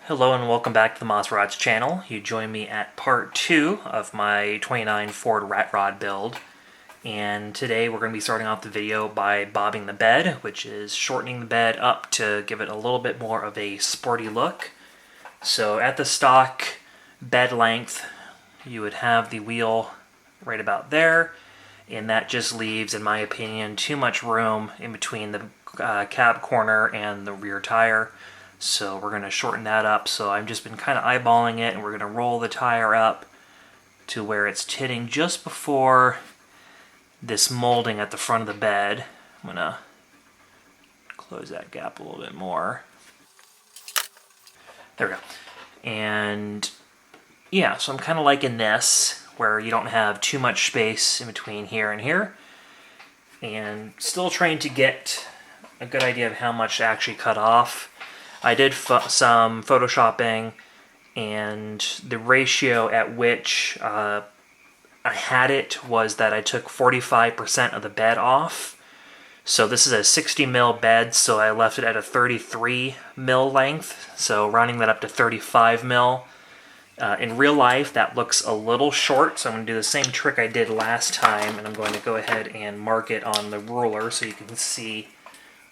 Hello and welcome back to the Moss Rods channel. You join me at part 2 of my 29 Ford Rat Rod build. And today we're going to be starting off the video by bobbing the bed, which is shortening the bed up to give it a little bit more of a sporty look. So at the stock bed length, you would have the wheel right about there. And that just leaves, in my opinion, too much room in between the cab corner and the rear tire. So we're going to shorten that up. So I've just been kind of eyeballing it, and we're going to roll the tire up to where it's hitting just before this molding at the front of the bed. I'm going to close that gap a little bit more. There we go. And yeah, so I'm kind of liking this, where you don't have too much space in between here and here. And still trying to get a good idea of how much to actually cut off. I did some photoshopping, and the ratio at which I had it was that I took 45% of the bed off. So this is a 60 mil bed, so I left it at a 33 mil length, so rounding that up to 35 mil. In real life, that looks a little short, so I'm going to do the same trick I did last time, and I'm going to go ahead and mark it on the ruler so you can see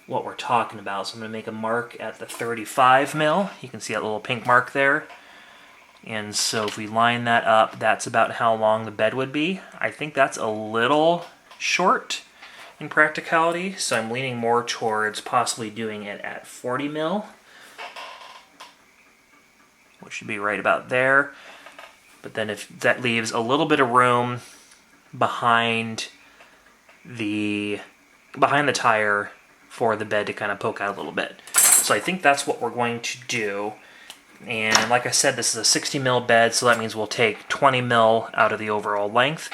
what we're talking about. So I'm going to make a mark at the 35 mil. You can see that little pink mark there. And so if we line that up, that's about how long the bed would be. I think that's a little short in practicality, so I'm leaning more towards possibly doing it at 40 mil, which should be right about there. But then if that leaves a little bit of room behind the tire for the bed to kind of poke out a little bit. So I think that's what we're going to do. And like I said, this is a 60 mil bed, so that means we'll take 20 mil out of the overall length,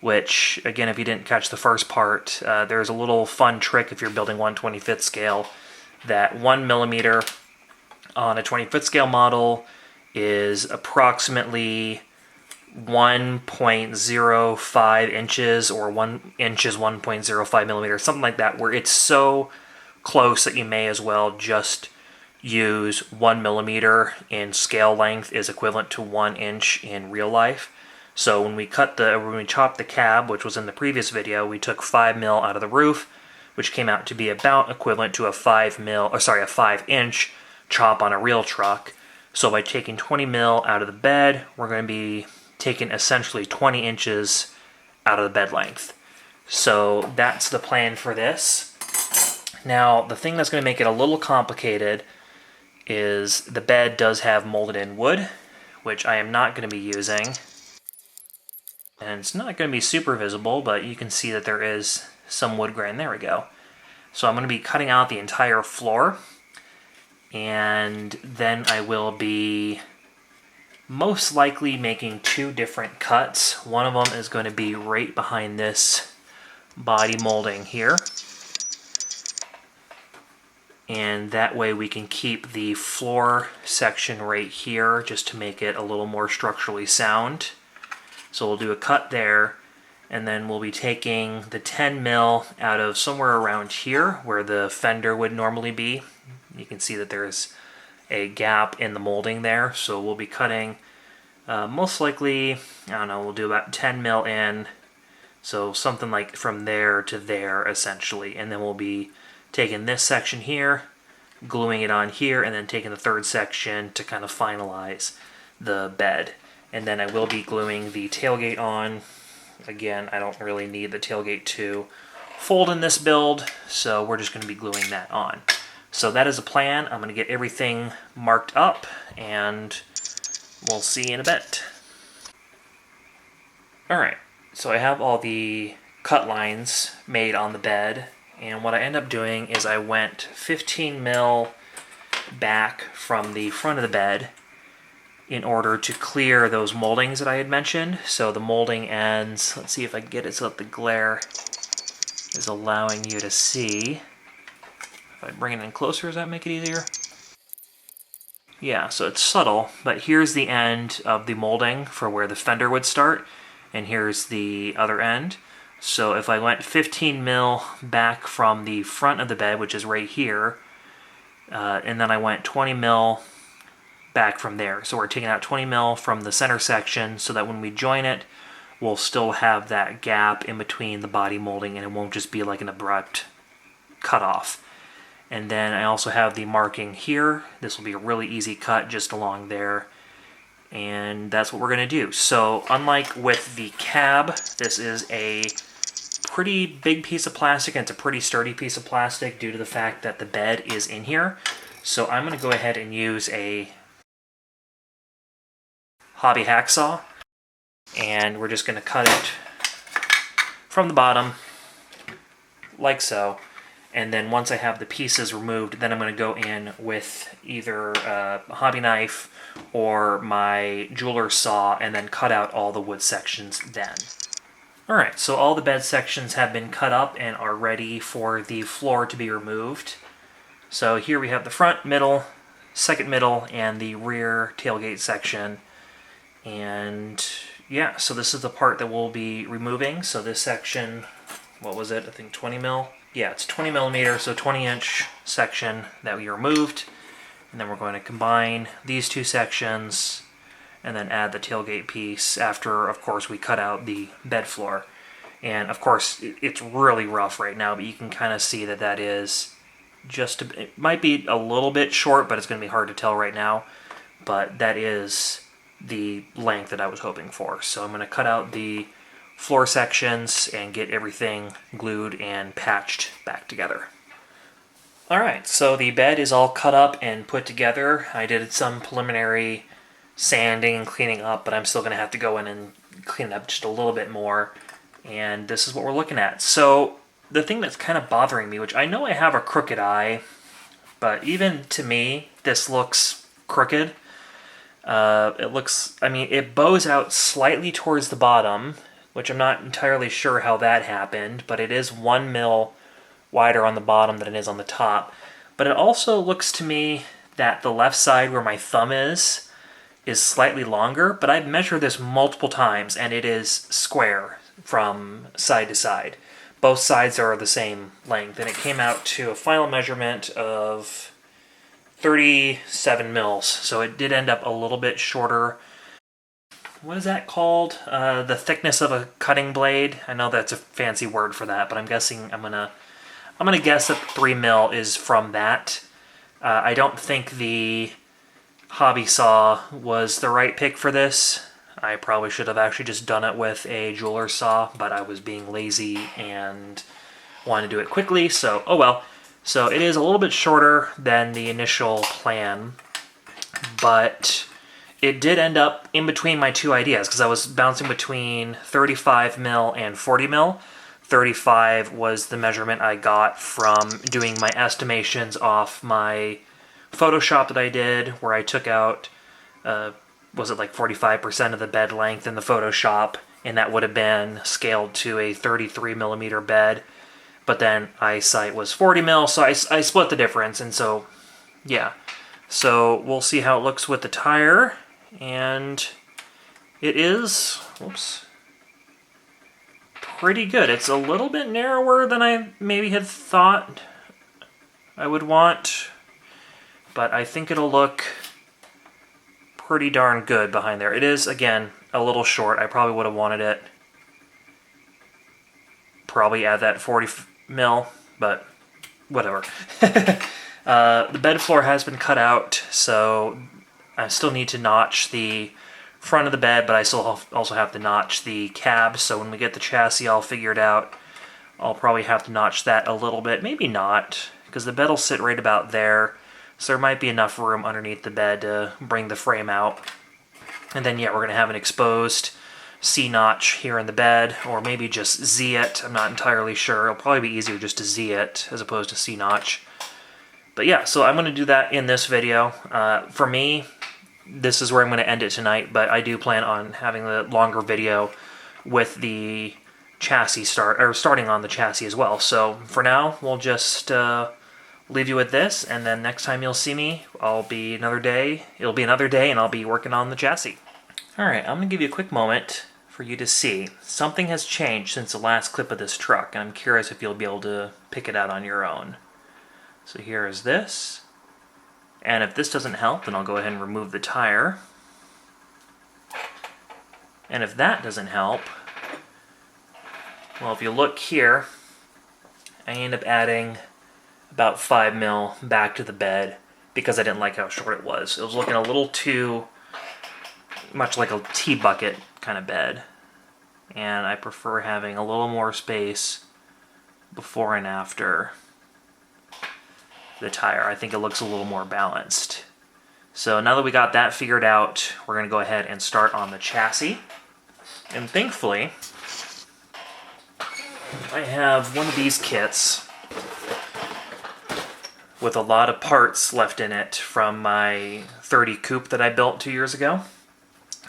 which, again, if you didn't catch the first part, there's a little fun trick if you're building 1/25th scale, that 1 millimeter on a 25th scale model is approximately 1.05 inches, or 1 inch is 1.05 millimeters, something like that, where it's so close that you may as well just use 1 millimeter in scale length is equivalent to 1 inch in real life. So when we chopped the cab, which was in the previous video, we took 5 mil out of the roof, which came out to be about equivalent to a 5 inch chop on a real truck. So by taking 20 mil out of the bed, we're going to be taking essentially 20 inches out of the bed length. So that's the plan for this. Now, the thing that's going to make it a little complicated is the bed does have molded in wood, which I am not going to be using. And it's not going to be super visible, but you can see that there is some wood grain. There we go. So I'm going to be cutting out the entire floor, and then I will be most likely making 2 different cuts. One of them is going to be right behind this body molding here. And that way we can keep the floor section right here just to make it a little more structurally sound. So we'll do a cut there, and then we'll be taking the 10 mil out of somewhere around here where the fender would normally be. You can see that there's a gap in the molding there, so we'll be cutting most likely, I don't know, we'll do about 10 mil in, so something like from there to there essentially, and then we'll be taking this section here, gluing it on here, and then taking the third section to kind of finalize the bed. And then I will be gluing the tailgate on. Again, I don't really need the tailgate to fold in this build, so we're just going to be gluing that on. So that is a plan. I'm going to get everything marked up, and we'll see in a bit. Alright, so I have all the cut lines made on the bed, and what I end up doing is I went 15 mil back from the front of the bed in order to clear those moldings that I had mentioned. So the molding ends, let's see if I can get it so that the glare is allowing you to see. If I bring it in closer, does that make it easier? Yeah, so it's subtle, but here's the end of the molding for where the fender would start, and here's the other end. So if I went 15 mil back from the front of the bed, which is right here, and then I went 20 mil back from there. So we're taking out 20 mil from the center section so that when we join it, we'll still have that gap in between the body molding and it won't just be like an abrupt cutoff. And then I also have the marking here. This will be a really easy cut just along there. And that's what we're going to do. So unlike with the cab, this is a pretty big piece of plastic, and it's a pretty sturdy piece of plastic due to the fact that the bed is in here. So I'm going to go ahead and use a hobby hacksaw, and we're just going to cut it from the bottom like so. And then once I have the pieces removed, then I'm going to go in with either a hobby knife or my jeweler's saw and then cut out all the wood sections then. Alright, so all the bed sections have been cut up and are ready for the floor to be removed. So here we have the front, middle, second middle, and the rear tailgate section. And yeah, so this is the part that we'll be removing. So this section, what was it? I think 20 mil? Yeah, it's 20 millimeter, so 20-inch section that we removed. And then we're going to combine these two sections and then add the tailgate piece after, of course, we cut out the bed floor. And, of course, it's really rough right now, but you can kind of see that that is just, it might be a little bit short, but it's going to be hard to tell right now. But that is the length that I was hoping for. So I'm going to cut out the floor sections and get everything glued and patched back together. Alright, so the bed is all cut up and put together. I did some preliminary sanding and cleaning up, but I'm still going to have to go in and clean it up just a little bit more. And this is what we're looking at. So the thing that's kind of bothering me, which I know I have a crooked eye, but even to me, this looks crooked. It looks, I mean, it bows out slightly towards the bottom, which I'm not entirely sure how that happened, but it is 1 mil wider on the bottom than it is on the top. But it also looks to me that the left side where my thumb is slightly longer, but I've measured this multiple times and it is square from side to side. Both sides are the same length, and it came out to a final measurement of 37 mils, so it did end up a little bit shorter. What is that called? The thickness of a cutting blade? I know that's a fancy word for that, but I'm guessing I'm gonna guess that 3 mil is from that. I don't think the hobby saw was the right pick for this. I probably should have actually just done it with a jeweler's saw, but I was being lazy and wanted to do it quickly, so oh well. So it is a little bit shorter than the initial plan, but it did end up in between my two ideas because I was bouncing between 35 mil and 40 mil. 35 was the measurement I got from doing my estimations off my Photoshop that I did, where I took out, was it like 45% of the bed length in the Photoshop, and that would have been scaled to a 33 millimeter bed. But then eyesight was 40 mil, so I split the difference, and so, yeah. So we'll see how it looks with the tire, and it is, whoops, pretty good. It's a little bit narrower than I maybe had thought I would want, but I think it'll look pretty darn good behind there. It is, again, a little short. I probably would have wanted it probably at that 40 mil, but whatever. The bed floor has been cut out, so I still need to notch the front of the bed, but I still also have to notch the cab, so when we get the chassis all figured out, I'll probably have to notch that a little bit. Maybe not, because the bed will sit right about there, so there might be enough room underneath the bed to bring the frame out. And then, yeah, we're going to have an exposed C-notch here in the bed, or maybe just Z it. I'm not entirely sure. It'll probably be easier just to Z it as opposed to C-notch. But yeah, so I'm going to do that in this video. For me, this is where I'm going to end it tonight, but I do plan on having a longer video with the chassis starting on the chassis as well. So for now, we'll just leave you with this, and then next time you'll see me, it'll be another day, and I'll be working on the chassis. Alright, I'm going to give you a quick moment for you to see. Something has changed since the last clip of this truck, and I'm curious if you'll be able to pick it out on your own. So here is this, And if this doesn't help, then I'll go ahead and remove the tire. And if that doesn't help, well, if you look here, I end up adding about 5 mil back to the bed because I didn't like how short it was. It was looking a little too much like a tea bucket kind of bed. And I prefer having a little more space before and after the tire. I think it looks a little more balanced. So now that we got that figured out, we're going to go ahead and start on the chassis. And thankfully, I have one of these kits with a lot of parts left in it from my 30 coupe that I built 2 years ago.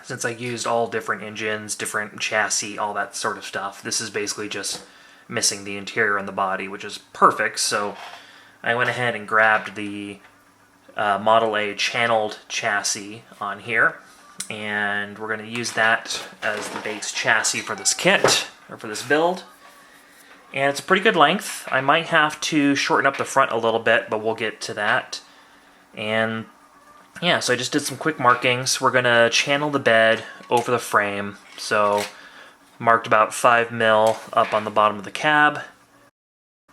Since I used all different engines, different chassis, all that sort of stuff, this is basically just missing the interior and the body, which is perfect. So I went ahead and grabbed the Model A channeled chassis on here, and we're going to use that as the base chassis for this kit, or for this build. And it's a pretty good length. I might have to shorten up the front a little bit, but we'll get to that. And yeah, so I just did some quick markings. We're going to channel the bed over the frame. So marked about 5 mil up on the bottom of the cab.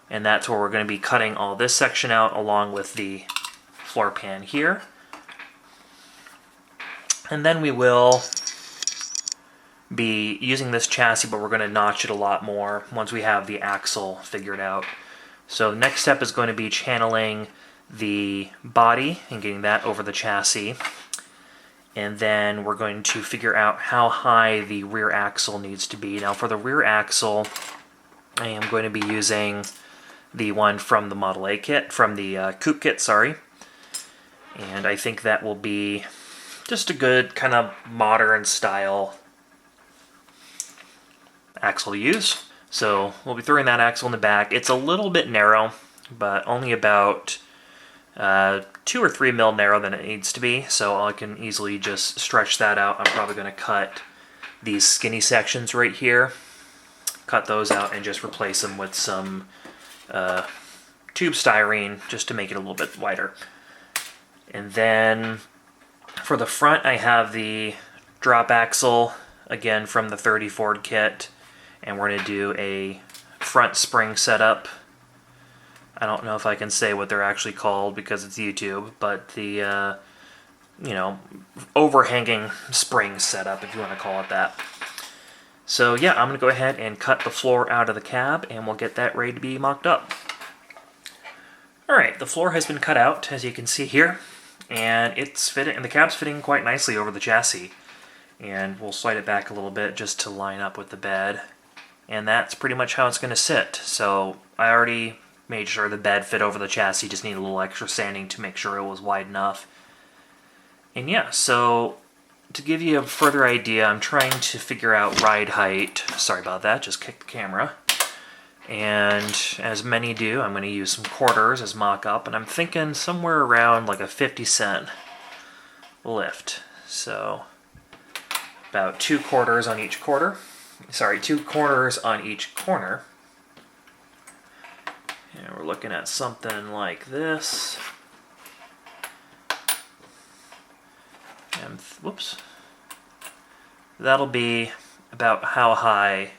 And that's where we're going to be cutting all this section out along with the floor pan here. And then we will be using this chassis, but we're going to notch it a lot more once we have the axle figured out. So the next step is going to be channeling the body and getting that over the chassis. And then we're going to figure out how high the rear axle needs to be. Now for the rear axle, I am going to be using the one from the Model A kit, from the coupe kit, sorry. And I think that will be just a good kind of modern style axle to use. So we'll be throwing that axle in the back. It's a little bit narrow, but only about 2 or 3 mil narrow than it needs to be. So I can easily just stretch that out. I'm probably going to cut these skinny sections right here, cut those out, and just replace them with some tube styrene just to make it a little bit wider. And then for the front, I have the drop axle, again from the 30 Ford kit, and we're going to do a front spring setup. I don't know if I can say what they're actually called because it's YouTube, but the overhanging spring setup, if you want to call it that. So yeah, I'm going to go ahead and cut the floor out of the cab, and we'll get that ready to be mocked up. Alright, the floor has been cut out, as you can see here, and it's fitting, and the cab's fitting quite nicely over the chassis. And we'll slide it back a little bit just to line up with the bed. And that's pretty much how it's going to sit. So I already made sure the bed fit over the chassis, just need a little extra sanding to make sure it was wide enough. And yeah, so to give you a further idea, I'm trying to figure out ride height. Sorry about that, just kicked the camera. And as many do, I'm going to use some quarters as mock-up, and I'm thinking somewhere around like a 50-cent lift. So about 2 quarters on each quarter. Sorry, 2 corners on each corner. And we're looking at something like this. And whoops. That'll be about how high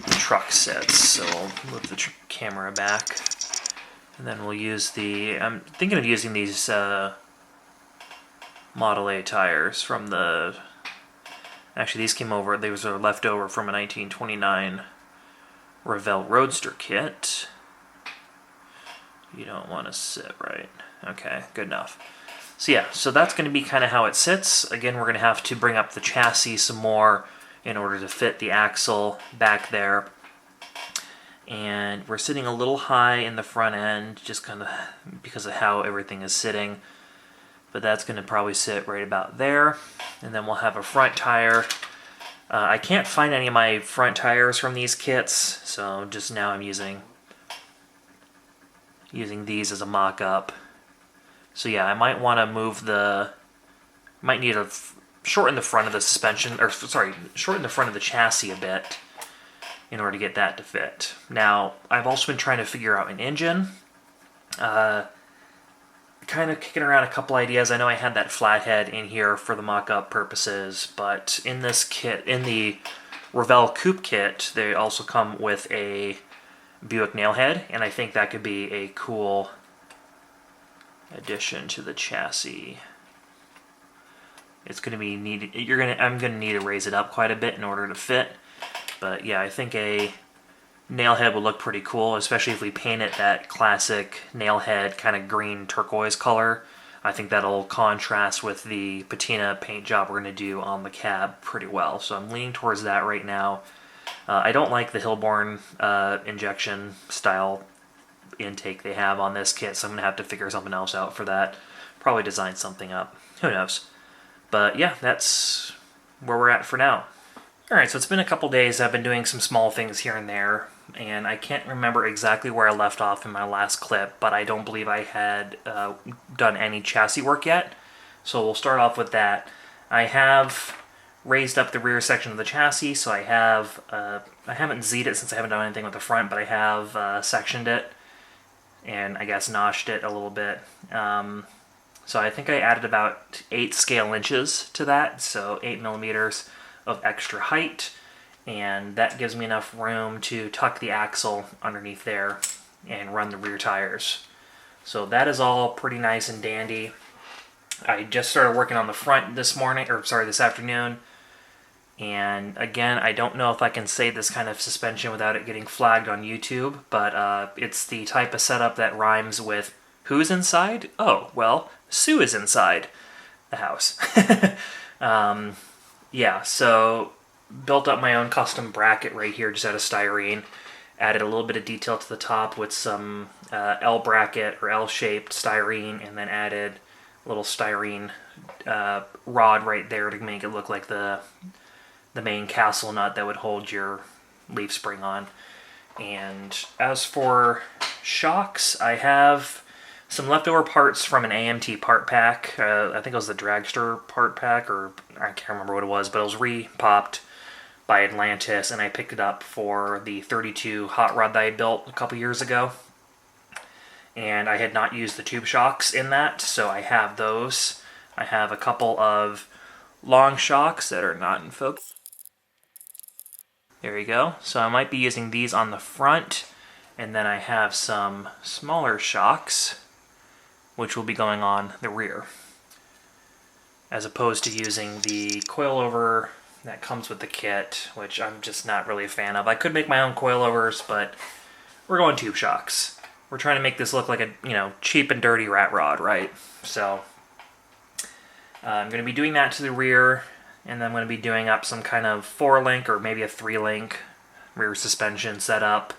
the truck sits. So we'll move the camera back. And then we'll use the, I'm thinking of using these Model A tires from the, actually these came over, they were left over from a 1929 Revell Roadster kit. You don't want to sit right. Okay, good enough. So yeah, so that's going to be kind of how it sits. Again, we're going to have to bring up the chassis some more in order to fit the axle back there. And we're sitting a little high in the front end, just kind of because of how everything is sitting. But that's going to probably sit right about there. And then we'll have a front tire. I can't find any of my front tires from these kits, so just now I'm using these as a mock-up. So yeah, I might want to move might need to shorten the front of the suspension, or sorry, shorten the front of the chassis a bit in order to get that to fit. Now, I've also been trying to figure out an engine. Kind kind of kicking around a couple ideas. I know I had that flathead in here for the mock-up purposes, but in this kit, in the Revell Coupe kit, they also come with a Buick nailhead, and I think that could be a cool addition to the chassis. It's going to be needed. I'm going to need to raise it up quite a bit in order to fit. But yeah, I think a nailhead would look pretty cool, especially if we paint it that classic nailhead kind of green turquoise color. I think that'll contrast with the patina paint job we're going to do on the cab pretty well. So I'm leaning towards that right now. I don't like the Hilborn injection style intake they have on this kit, so I'm going to have to figure something else out for that. Probably design something up. Who knows? But yeah, that's where we're at for now. Alright, so it's been a couple days. I've been doing some small things here and there, and I can't remember exactly where I left off in my last clip, but I don't believe I had done any chassis work yet. So we'll start off with that. I have raised up the rear section of the chassis, so I haven't Z'd it since I haven't done anything with the front, but I have sectioned it, and I guess notched it a little bit. So I think I added about 8 scale inches to that, so 8 millimeters of extra height, and that gives me enough room to tuck the axle underneath there and run the rear tires. So that is all pretty nice and dandy. I just started working on the front this afternoon, and again, I don't know if I can say this kind of suspension without it getting flagged on YouTube, but it's the type of setup that rhymes with who's inside? Oh, well, Sue is inside the house. Yeah, so built up my own custom bracket right here just out of styrene. Added a little bit of detail to the top with some L bracket or L-shaped styrene, and then added a little styrene rod right there to make it look like the main castle nut that would hold your leaf spring on. And as for shocks, I have some leftover parts from an AMT part pack. I think it was the Dragster part pack, or I can't remember what it was, but it was re-popped by Atlantis, and I picked it up for the 32 hot rod that I built a couple years ago. And I had not used the tube shocks in that, so I have those. I have a couple of long shocks that are not in focus. There you go. So I might be using these on the front, and then I have some smaller shocks which will be going on the rear, as opposed to using the coilover that comes with the kit, which I'm just not really a fan of. I could make my own coilovers, but we're going tube shocks. We're trying to make this look like a cheap and dirty rat rod, right? So I'm going to be doing that to the rear, and then I'm going to be doing up some kind of 4-link or maybe a 3-link rear suspension setup.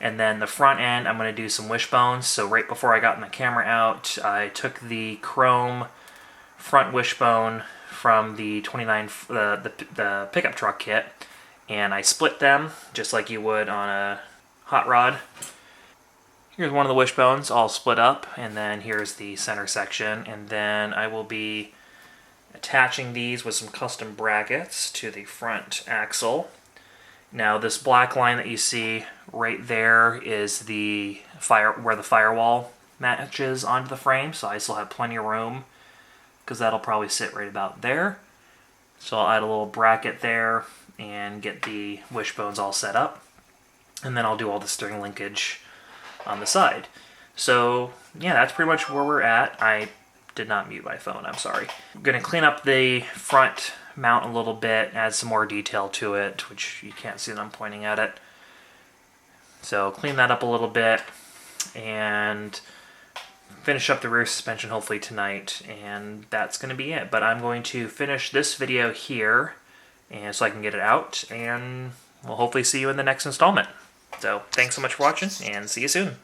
And then the front end, I'm going to do some wishbones. So right before I got the camera out, I took the chrome front wishbone from the 29, the pickup truck kit, and I split them just like you would on a hot rod. Here's one of the wishbones all split up, and then here's the center section. And then I will be attaching these with some custom brackets to the front axle. Now this black line that you see right there is where the firewall matches onto the frame, so I still have plenty of room because that'll probably sit right about there. So I'll add a little bracket there and get the wishbones all set up, and then I'll do all the string linkage on the side. So yeah, that's pretty much where we're at. I did not mute my phone, I'm sorry. I'm going to clean up the front mount a little bit, add some more detail to it, which you can't see that I'm pointing at it. So clean that up a little bit and finish up the rear suspension hopefully tonight, and that's going to be it. But I'm going to finish this video here, and so I can get it out, and we'll hopefully see you in the next installment. So thanks so much for watching, and see you soon.